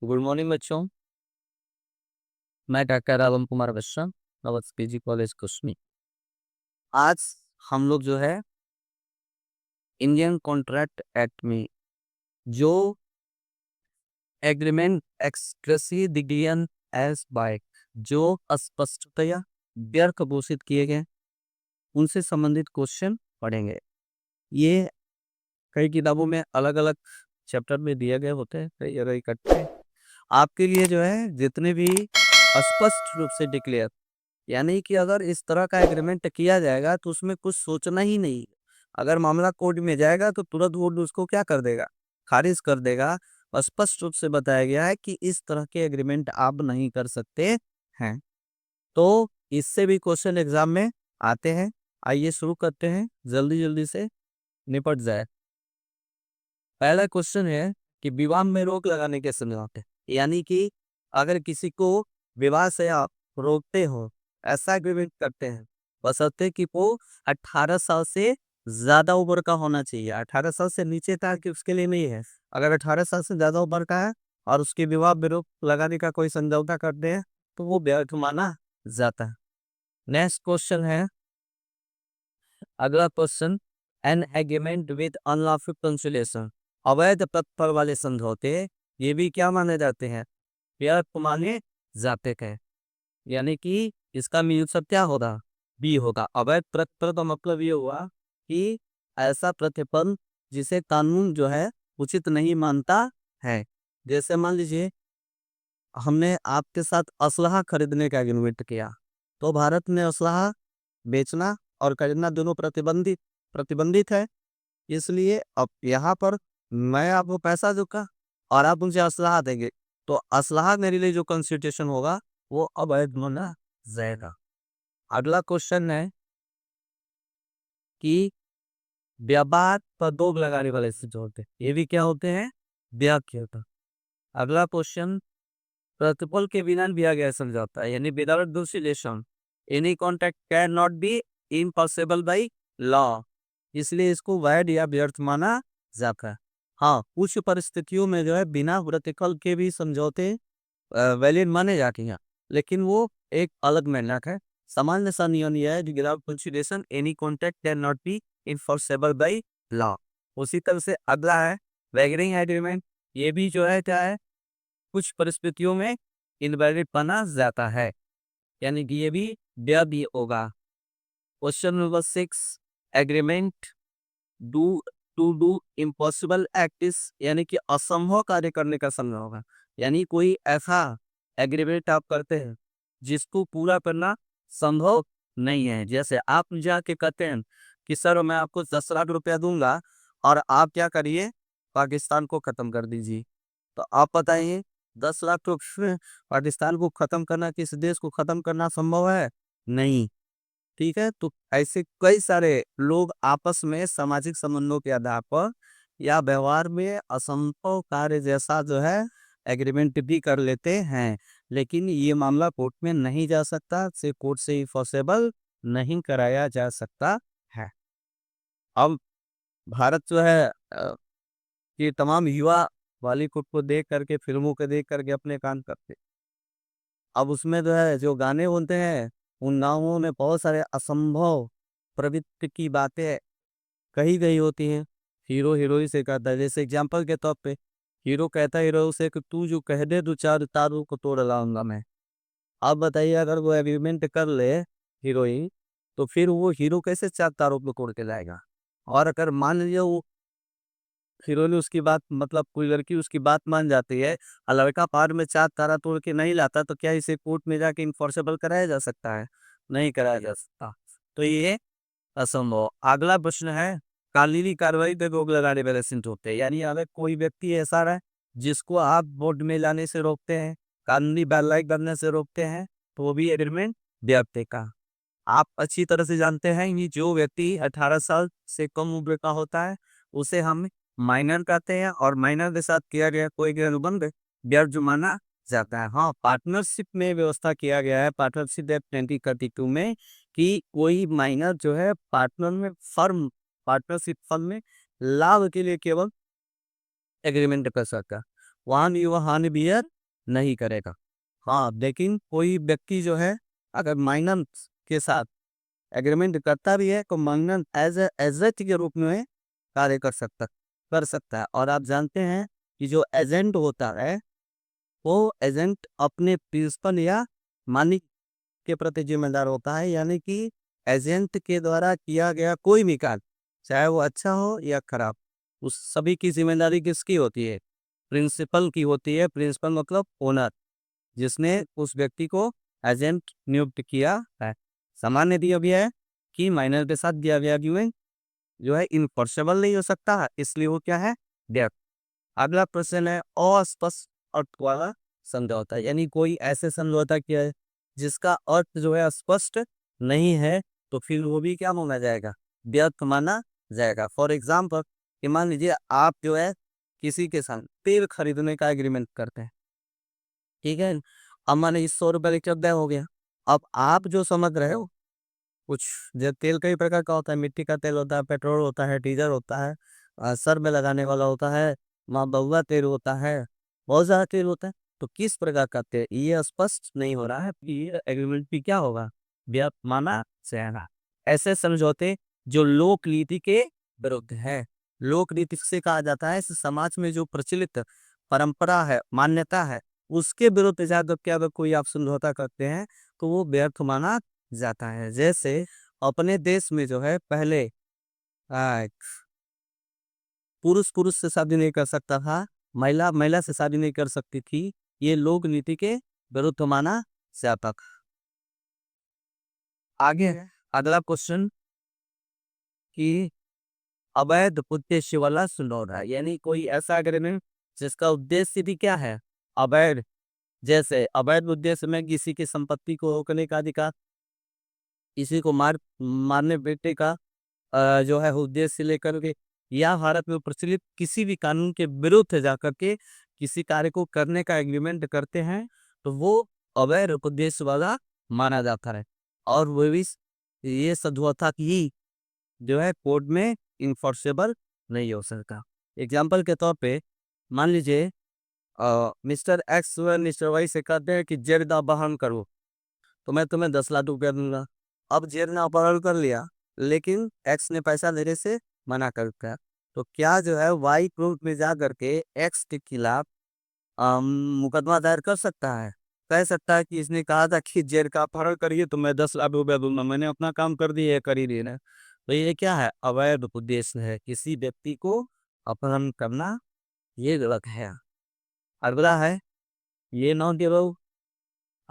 Good morning बच्चों। मैं doctor रावम Kumar Mishra, नवस पीजी कॉलेज कुश्मी। आज हम लोग जो है इंडियन कॉन्ट्रैक्ट एक्ट में जो एग्रीमेंट एक्सप्रेसी दिगियन एज बाय जो अस्पष्टतया व्यर्थ घोषित किए गए उनसे संबंधित क्वेश्चन पढ़ेंगे। ये कई किताबों में अलग अलग चैप्टर में दिए गए होते हैं, कई जगह इकट्ठे आपके लिए जो है जितने भी स्पष्ट रूप से डिक्लेयर, यानी कि अगर इस तरह का एग्रीमेंट किया जाएगा तो उसमें कुछ सोचना ही नहीं। अगर मामला कोर्ट में जाएगा तो तुरंत कोर्ट उसको क्या कर देगा, खारिज कर देगा। स्पष्ट रूप से बताया गया है कि इस तरह के एग्रीमेंट आप नहीं कर सकते हैं। तो इससे भी क्वेश्चन एग्जाम में आते हैं। आइए शुरू करते हैं, जल्दी जल्दी से निपट जाए। पहला क्वेश्चन है कि विवाह में रोक लगाने के समझौते, यानी कि अगर किसी को विवाह से आप रोकते हो, ऐसा एग्रीमेंट करते हैं, बशर्ते कि वो 18 साल से ज्यादा उम्र का होना चाहिए। 18 साल से नीचे था कि उसके लिए नहीं है। अगर 18 साल से ज्यादा उम्र का है और उसके विवाह में रोक लगाने का कोई समझौता करते हैं तो वो व्यर्थ माना जाता है। नेक्स्ट क्वेश्चन है, अगला question, an agreement with unlawful consolidation, अवैध पत्थर वाले समझौते ये भी क्या माने जाते हैं, व्यर्थ माने जाते हैं। यानी कि इसका मीनिंग सब क्या होगा, बी होगा। अवैध प्रतिफल का मतलब ये हुआ कि ऐसा प्रतिफल जिसे कानून जो है उचित नहीं मानता है। जैसे मान लीजिए हमने आपके साथ असलहा खरीदने का एग्रीमेंट किया, तो भारत में असलहा बेचना और खरीदना दोनों प्रतिबंधित प्रतिबंधित है। इसलिए अब यहाँ पर मैं आपको पैसा दूंगा और आप मुझे असलहा देंगे, तो असलहा मेरे लिए जो कॉन्स्टिट्यूशन होगा वो अवैध माना जाएगा। अगला क्वेश्चन है कि व्यापार पर रोक लगाने वाले समझौते ये भी क्या होते हैं, व्याख्या। अगला क्वेश्चन, प्रतिफल के बिना दिया गया समझौता, यानी without negotiation any contract can not be impossible by law, इसलिए इसको वैध या व्यर्थ माना जाता है। हाँ, कुछ परिस्थितियों में जो है बिना प्रतिफल के भी समझौते वैलिड माने जाते हैं, लेकिन वो एक अलग मेहनत है। सामान्य सा नियम यह है, without consideration any contract can not be enforceable by law. उसी तरह से अगला है वैगरिंग एग्रीमेंट, ये भी जो है क्या है, कुछ परिस्थितियों में इनवैलिड माना जाता है, यानी कि ये भी वैध ही होगा। Question number 6, agreement do to do impossible acts, यानी कि असंभव कार्य करने का समय होगा। यानी कोई ऐसा एग्रीमेंट आप करते हैं जिसको पूरा करना संभव नहीं है। जैसे आप जाके कहते हैं कि सर मैं आपको 10 लाख रुपया दूंगा और आप क्या करिए, पाकिस्तान को खत्म कर दीजिए। तो आप बताइए 10 लाख तो पाकिस्तान को खत्म करना, किस देश को खत्म करना संभव है? नहीं। ठीक है, तो ऐसे कई सारे लोग आपस में सामाजिक संबंधों के आधार पर या व्यवहार में असंभव कार्य जैसा जो है एग्रीमेंट भी कर लेते हैं, लेकिन ये मामला कोर्ट में नहीं जा सकता, से कोर्ट से इन्फॉर्सेबल नहीं कराया जा सकता है। अब भारत जो है ये तमाम युवा बॉलीवुड को देख करके, फिल्मों को देख करके अपने काम करते। अब उसमें जो है जो गाने होते हैं उन गानों में बहुत सारे असंभव प्रवृत्ति की बातें कही गई होती हैं। हीरो हीरोइन से कहता है, जैसे एग्जाम्पल के तौर पे हीरो कहता है हीरो से कि तू जो कह दे दो चार तारों को तोड़ लाऊंगा मैं। आप बताइए अगर वो एग्रीमेंट कर ले हीरोइन, तो फिर वो हीरो कैसे चार तारों को तोड़ के लाएगा। और अगर मान लीजिए वो हीरो ने उसकी बात, मतलब कोई लड़की उसकी बात मान जाती है और लड़का पार में चार तारा तोड़ के नहीं लाता, तो क्या इसे कोर्ट में जाके इन्फोर्सेबल कराया जा सकता है? नहीं कराया जा सकता। तो ये असंभव। अगला प्रश्न है, कानूनी कार्रवाई पे रोक लगाने वाले सिंध होते हैं, यानी अगर कोई व्यक्ति ऐसा है जिसको आप वोट में लाने से रोकते हैं, कानूनी कार्रवाई करने से रोकते हैं, तो वो भी एग्रीमेंट व्यक्ति का। आप अच्छी तरह से जानते हैं कि जो व्यक्ति 18 साल से कम उम्र का होता है उसे हम माइनर कहते हैं, और माइनर के साथ किया गया कोई भी अनुबंध व्यर्थ माना जाता है। हाँ, पार्टनरशिप में व्यवस्था किया गया है, पार्टनरशिप एक्ट 2032 में, कि कोई माइनर जो है पार्टनर में फर्म पार्टनरशिप फर्म में लाभ के लिए केवल एग्रीमेंट कर सकता है। वहां भी वह हानि बियर नहीं करेगा। हाँ, लेकिन कोई व्यक्ति जो है अगर माइनर के साथ एग्रीमेंट करता भी है तो माइनर एजेंट के रूप में कार्य कर सकता है। और आप जानते हैं कि जो एजेंट होता है वो एजेंट अपने प्रिंसिपल या मालिक के प्रति जिम्मेदार होता है, यानी कि एजेंट के द्वारा किया गया कोई भी कार्य चाहे वो अच्छा हो या खराब, उस सभी की जिम्मेदारी किसकी होती है? प्रिंसिपल की होती है। प्रिंसिपल मतलब ओनर, जिसने उस व्यक्ति को एजेंट नियुक्त किया है। सामान्य दिया गया है कि माइनर के साथ दिया गया एग्रीमेंट जो है इनफोर्सेबल नहीं हो सकता है, इसलिए वो क्या है? डेफ। अगला प्रश्न है अस्पष्ट अर्थ वाला समझौता, यानी कोई ऐसे समझौता किया है जिसका अर्थ जो है स्पष्ट नहीं है, तो फिर वो भी क्या माना जाएगा? व्यर्थ माना जाएगा। फॉर एग्जाम्पल कि मान लीजिए आप जो है किसी के साथ तेल खरीदने का एग्रीमेंट करते हैं, ठीक है। अब मान लीजिए 100 रुपये लीटर तय हो गया। अब आप जो समझ रहे हो कुछ, जो तेल कई प्रकार का होता है, मिट्टी का तेल होता है, पेट्रोल होता है, डीजल होता है, सर में लगाने वाला होता है, माँ बउआ तेल होता है, बहुत ज़्यादा तेल होता है। तो किस प्रकार का तेल, ये स्पष्ट नहीं हो रहा है कि ये एग्रीमेंट भी क्या होगा? व्यर्थ माना जाएगा। ऐसे समझौते जो लोक नीति के विरुद्ध है। लोक नीति से कहा जाता है इस समाज में जो प्रचलित परंपरा है, मान्यता है, उसके विरुद्ध जाकर के अगर कोई आप समझौता करते हैं तो वो व्यर्थ माना जाता है। जैसे अपने देश में जो है पहले आ, पुरुष पुरुष से शादी नहीं कर सकता था, महिला महिला से शादी नहीं कर सकती थी, ये लोक नीति के विरुद्ध माना जाता था। आगे अगला क्वेश्चन कि अवैध उद्देश्य वाला समझौता, यानी कोई ऐसा एग्रीमेंट जिसका उद्देश्य भी क्या है? अवैध। जैसे अवैध उद्देश्य में किसी की संपत्ति को रोकने का अधिकार, किसी को मारने पीटने का जो है उद्देश्य लेकर के, या भारत में प्रचलित किसी भी कानून के विरुद्ध जाकर के किसी कार्य को करने का एग्रीमेंट करते हैं, तो वो अवैध उद्देश्य वाला माना जाता है। और वो भी ये समझौता की जो है कोर्ट में इन्फोर्सेबल नहीं हो सकता। एग्जाम्पल के तौर पे मान लीजिए मिस्टर एक्स व मिस्टर वाई से कहते हैं कि जेड का बहन करो तो मैं तुम्हें 10 लाख रुपया दूंगा। अब जेड ने अपहरण कर लिया, लेकिन एक्स ने पैसा देने से मना कर दिया, तो क्या जो है वाई कोर्ट में जा करके एक्स के खिलाफ मुकदमा दायर कर सकता है? कह सकता है कि इसने कहा था कि जेड का अपहरण करिए तो मैं 10 लाख रुपया दूंगा, मैंने अपना काम कर दिया है, कर ही दिया। तो ये क्या है? अवैध उद्देश्य है, किसी व्यक्ति को अपहरण करना ये गलत है। अगला है ये नॉन केवल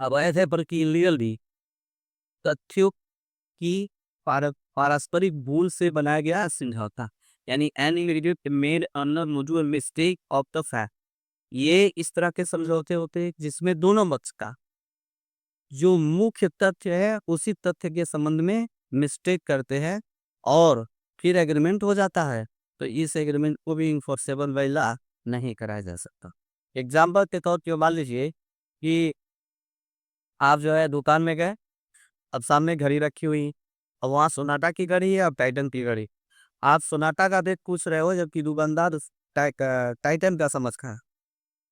अवैध है बल्कि इलीगल भी। तथ्यों की पारस्परिक भूल से बनाया गया समझौता, यानी an individual made under mutual mistake of the fact. ये इस तरह के समझौते होते हैं जिसमें दोनों पक्ष का जो मुख्य तथ्य है उसी तथ्य के संबंध में मिस्टेक करते हैं और फिर एग्रीमेंट हो जाता है, तो इस एग्रीमेंट को भी इन्फोर्सेबल बाय लॉ नहीं कराया जा सकता। एग्जाम्पल के तौर पर मान लीजिए कि आप जो है दुकान में गए, अब सामने घड़ी रखी हुई, और वहाँ सोनाटा की घड़ी है और टाइटन की घड़ी। आप सोनाटा का देख पूछ रहे हो जबकि दुकानदार टाइटन का समझ खा है।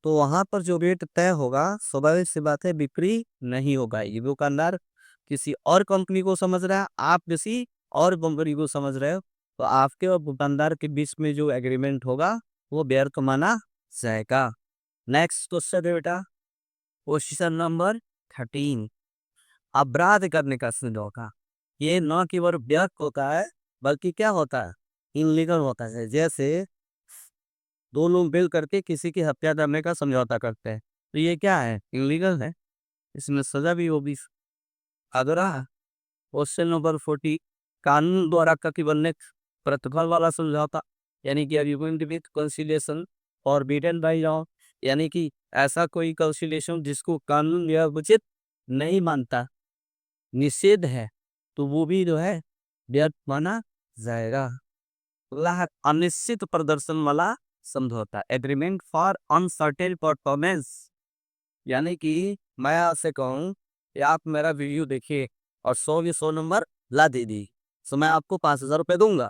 तो वहाँ पर जो रेट तय होगा स्वाभाविक सी बात है बिक्री नहीं होगा। ये दुकानदार किसी और कंपनी को समझ रहा है, आप किसी और कंपनी को समझ रहे हो, तो आपके और दुकानदार के बीच में जो एग्रीमेंट होगा वो व्यर्थ माना जाएगा। नेक्स्ट क्वेश्चन है बेटा, क्वेश्चन नंबर 13, अपराध करने का समझौता। ये न केवल व्यर्थ होता है बल्कि क्या होता है? इनलीगल होता है। जैसे दो लोग मिल करके किसी की हत्या करने का समझौता करते हैं, तो ये क्या है? इलीगल है, इसमें सजा भी होगी। अगला क्वेश्चन नंबर 40, कानून द्वारा प्रतिबंधित प्रतिफल वाला समझौता, यानी कि agreement with conciliation forbidden by law, यानी कि ऐसा कोई कंसीलिएशन जिसको कानून यह उचित नहीं मानता, निषेध है, तो वो भी जो है व्यर्थ माना जाएगा। अगला है अनिश्चित प्रदर्शन वाला समझौता, एग्रीमेंट फॉर अनसर्टेन परफॉर्मेंस, यानी कि मैं आपसे कहूँ कि आप मेरा वीडियो देखिए और 100 में 100 नंबर ला दे दी, तो मैं आपको 5,000 रुपये दूंगा।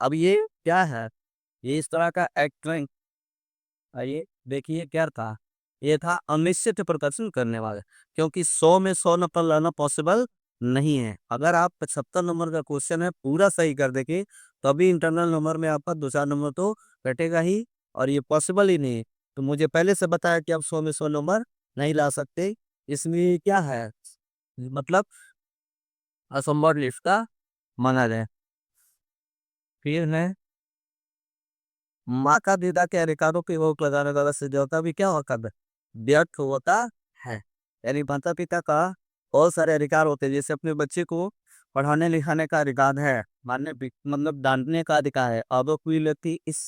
अब ये क्या है? ये इस तरह का एक्ट नहीं। आइए देखिए क्या था, ये था अनिश्चित प्रदर्शन करने वाला, क्योंकि 100 में 100 नंबर लाना पॉसिबल नहीं है। अगर आप 75 नंबर का क्वेश्चन है पूरा सही कर देंगे तभी इंटरनल नंबर में आपका 2-4 नंबर तो कटेगा ही, और ये पॉसिबल ही नहीं है। तो मुझे पहले से बताया कि आप 100 में 100 नंबर नहीं ला सकते, इसमें क्या है, मतलब असंभव रिश्ता माना जाए। फिर है माता पिता के अधिकारों की रोक लगाने वाला समझौता भी क्या होता है, व्यर्थ होता है। यानी माता पिता का बहुत सारे अधिकार होते हैं, जैसे अपने बच्चे को पढ़ाने लिखाने का अधिकार है, मानने मतलब डांटने का अधिकार है। अब कोई व्यक्ति इस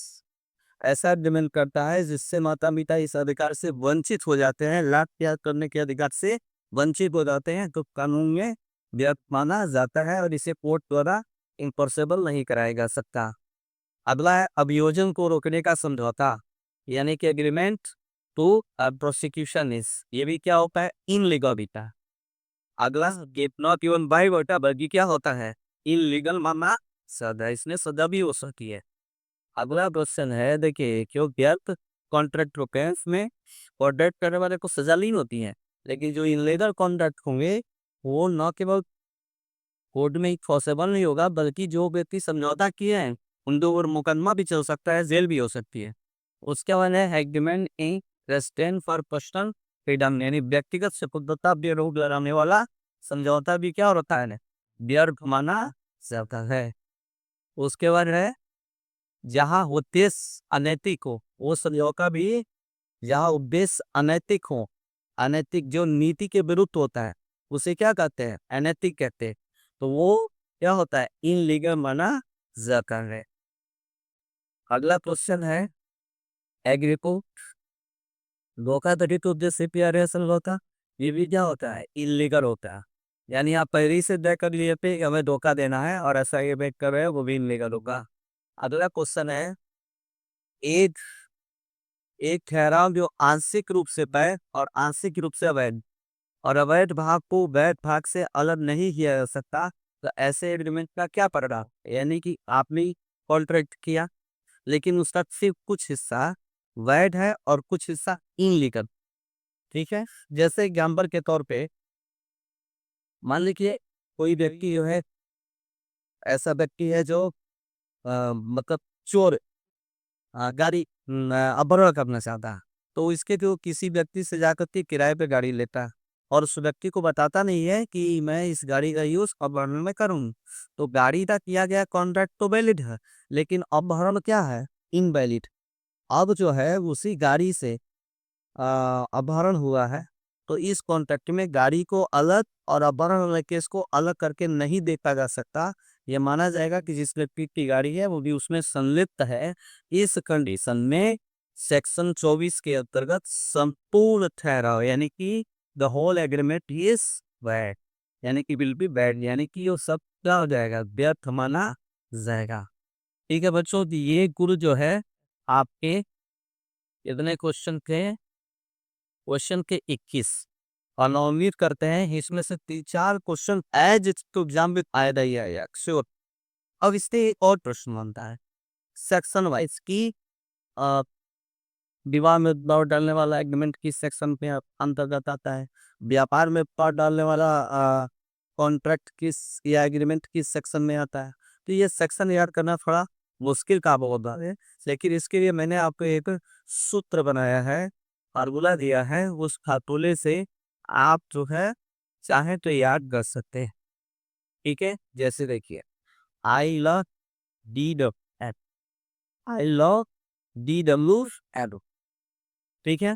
ऐसा डिमांड करता है जिससे माता पिता इस अधिकार से वंचित हो जाते हैं, लाभ त्याग करने के अधिकार से वंचित हो जाते हैं, तो कानून में व्यर्थ माना जाता है और इसे कोर्ट द्वारा इम्पॉसिबल नहीं कराया जा सकता। अगला है अभियोजन को रोकने का समझौता, यानी कि एग्रीमेंट टू प्रोसिक्यूशन इज, ये भी क्या होता है, इनलीगल बीटा। अगला गेट नॉट इवन बाय बेटा बल्कि क्या होता है, इनलीगल माना सजा, इसमें सजा भी हो सकती है। अगला क्वेश्चन है, देखिए क्यों व्यर्थ कॉन्ट्रैक्ट केस में कॉन्ट्रैक्ट करने वाले को सजा नहीं होती है, लेकिन जो इनलीगल कॉन्ट्रैक्ट होंगे वो न केवल कोर्ट में पॉसिबल नहीं होगा, बल्कि जो व्यक्ति समझौता किए हैं उनके ऊपर मुकदमा भी चल सकता है, जेल भी हो सकती है। उसके बाद है agreement in restraint for personal freedom, यानी व्यक्तिगत स्वतंत्रता पे रोक लगाने वाला समझौता भी क्या होता है, व्यर्थ माना जाता है। उसके बाद है जहाँ उद्देश्य अनैतिक हो वो समझौता भी, जहाँ उद्देश्य अनैतिक हो, अनैतिक जो नीति के विरुद्ध होता है उसे क्या कहते हैं, अनैतिक कहते हैं, तो वो क्या होता है, इनलीगल माना जाता है। अगला क्वेश्चन है एग्रीको धोखाधड़ी के उद्देश्य से प्यारे समझौता, ये भी क्या होता है, इनलीगल होता है। यानी आप पहले ही से तय कर लिए थे कि हमें धोखा देना है और ऐसा ये बैक कर रहे हैं, वो भी इनलीगल होगा। अगला क्वेश्चन है एक एक ठहराव जो आंशिक रूप से वैध और आंशिक रूप से अवैध, और अवैध भाग को वैध भाग से अलग नहीं किया जा सकता, तो ऐसे एग्रीमेंट का क्या परिणाम, यानी कि आपने कॉन्ट्रैक्ट किया लेकिन उसका सिर्फ कुछ हिस्सा वैध है और कुछ हिस्सा इनलीगल, ठीक है। जैसे एग्जाम्पल के तौर पे मान लीजिए कोई व्यक्ति जो है, ऐसा व्यक्ति है जो मतलब चोर गाड़ी अपहरण करना चाहता है, तो इसके जो किसी व्यक्ति से जाकर के किराए पे गाड़ी लेता है और उस व्यक्ति को बताता नहीं है कि मैं इस गाड़ी का यूज अपहरण में करूँ, तो गाड़ी का किया गया कॉन्ट्रैक्ट तो वैलिड है, लेकिन अपहरण क्या है, इनवैलिड। अब जो है उसी गाड़ी से अपहरण हुआ है, तो इस कॉन्ट्रैक्ट में गाड़ी को अलग और अपहरण वाले केस को अलग करके नहीं देखा जा सकता। यह माना जाएगा कि जिस व्यक्ति की गाड़ी है वो भी उसमें संलिप्त है। इस कंडीशन में सेक्शन 24 के अंतर्गत संपूर्ण ठहराव, यानी कि द होल एग्रीमेंट इज वैध, यानी कि विल बी वैध, यानी कि वो सब क्या हो जाएगा, व्यर्थ माना जाएगा। ठीक है बच्चों, तो ये गुरु जो है आपके इतने क्वेश्चन थे, क्वेश्चन के 21, और मैं उम्मीद करते हैं इसमें से 3-4 क्वेश्चन एज टू एग्जाम में आएगा ही आएगा श्योर। अब इससे एक और प्रश्न बनता है सेक्शन वाइज की, अ, विवाह में दबाव डालने वाला एग्रीमेंट किस सेक्शन पे अंतर्गत आता है, व्यापार में दबाव डालने वाला कॉन्ट्रैक्ट किस या एग्रीमेंट किस सेक्शन में आता है। तो ये सेक्शन याद करना थोड़ा मुश्किल काम होता है, लेकिन इसके लिए मैंने आपको एक सूत्र बनाया है, फार्मूला दिया है, उस फार्मूले से आप जो है चाहे तो याद कर सकते हैं। ठीक है, जैसे देखिए I love D W, I love D W एड, ठीक है।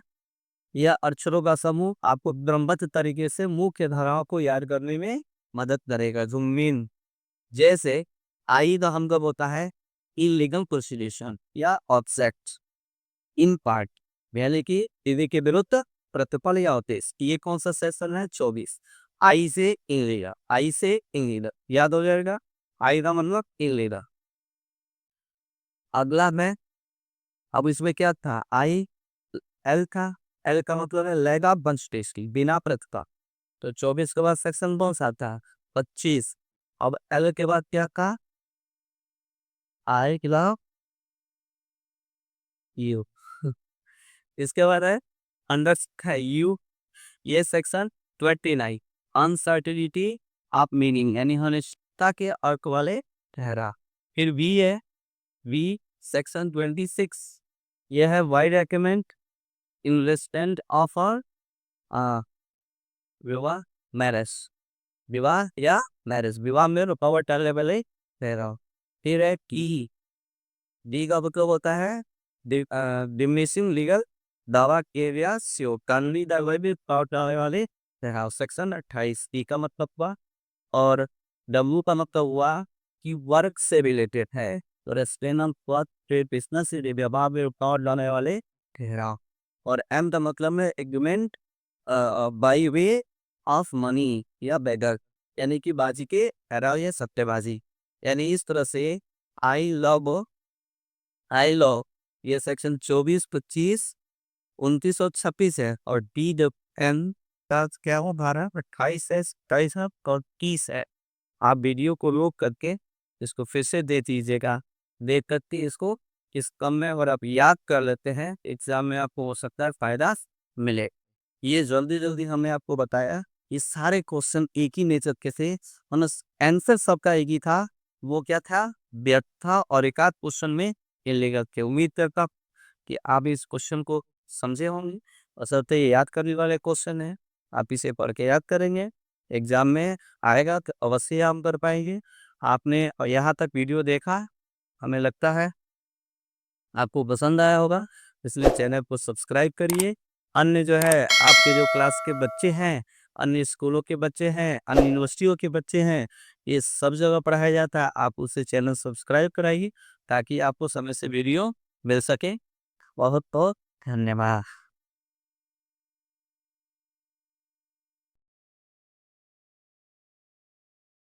यह अक्षरों का समूह आपको क्रमबद्ध तरीके से मुख्य धाराओं को याद करने में मदद करेगा। जो मीन जैसे आई का हम कब होता है, इलीगल प्रोसीड्यूशन या ऑब्जेक्ट इन पार्ट, यानी कि विधि के विरुद्ध प्रतिफल या उद्देश्य। ये कौन सा सेशन है, 24। आई से इलीगल, आई से इलीगल याद हो जाएगा, आई का मतलब इलीगल। अगला में अब इसमें क्या था, आई एल का, एल का मतलब है लेगा बंच टेस्टी बिना प्रत का, तो 24 के बाद सेक्शन कौन सा था, 25। अब एल के बाद क्या का, आई खिलाफ यू इसके बाद है अंडर यू, ये सेक्शन 29 अनसर्टिनिटी ऑफ मीनिंग यानी अनिश्चितता के अर्थ वाले ठहरा। फिर वी है, वी सेक्शन 26 यह है वाई रेकमेंड इन्वेस्टमेंट ऑफर विवाह मैरिज, विवाह या मैरिज, विवाह में रुकावट डालने वाले ठहराव। फिर है की, डी का मतलब होता है डिमिनिशिंग लीगल दावा के कानूनी दावे में रुकावट डालने वाले ठहराव सेक्शन 28। ई का मतलब हुआ, और डब्ल्यू का मतलब हुआ कि वर्क से रिलेटेड है, तो रेस्ट्रेन ट्रेड बिजनेस से व्यापार में रुकावट डालने वाले ठहराव। और एम का मतलब है agreement by way of money या बेगर, यानी कि बाजी के ठहराव या सट्टेबाजी। यानी इस तरह से आई लव ये सेक्शन 24, 25, 29 और 26 है, और डी एन का क्या हो धारा 28 है, 27 है और 30 है। आप वीडियो को रोक करके इसको फिर से दे दीजिएगा, देख करके इसको इस कम में अगर आप याद कर लेते हैं एग्जाम में आपको हो सकता है फायदा मिले। ये जल्दी जल्दी हमने आपको बताया, ये सारे क्वेश्चन एक ही नेचर के थे, मतलब आंसर सबका एक ही था, वो क्या था व्यर्थ था, और एक आध क्वेश्चन में इलीगल थे। उम्मीद करता हूं कि आप इस क्वेश्चन को समझे होंगे, और सब ये याद करने वाले क्वेश्चन है, आप इसे पढ़ के याद करेंगे, एग्जाम में आएगा तो अवश्य हम कर पाएंगे। आपने यहाँ तक वीडियो देखा, हमें लगता है आपको पसंद आया होगा, इसलिए चैनल को सब्सक्राइब करिए। अन्य जो है आपके जो क्लास के बच्चे हैं, अन्य स्कूलों के बच्चे हैं, अन्य यूनिवर्सिटियों के बच्चे हैं, ये सब जगह पढ़ाया जाता है, आप उसे चैनल सब्सक्राइब कराइए ताकि आपको समय से वीडियो मिल सके। बहुत बहुत धन्यवाद।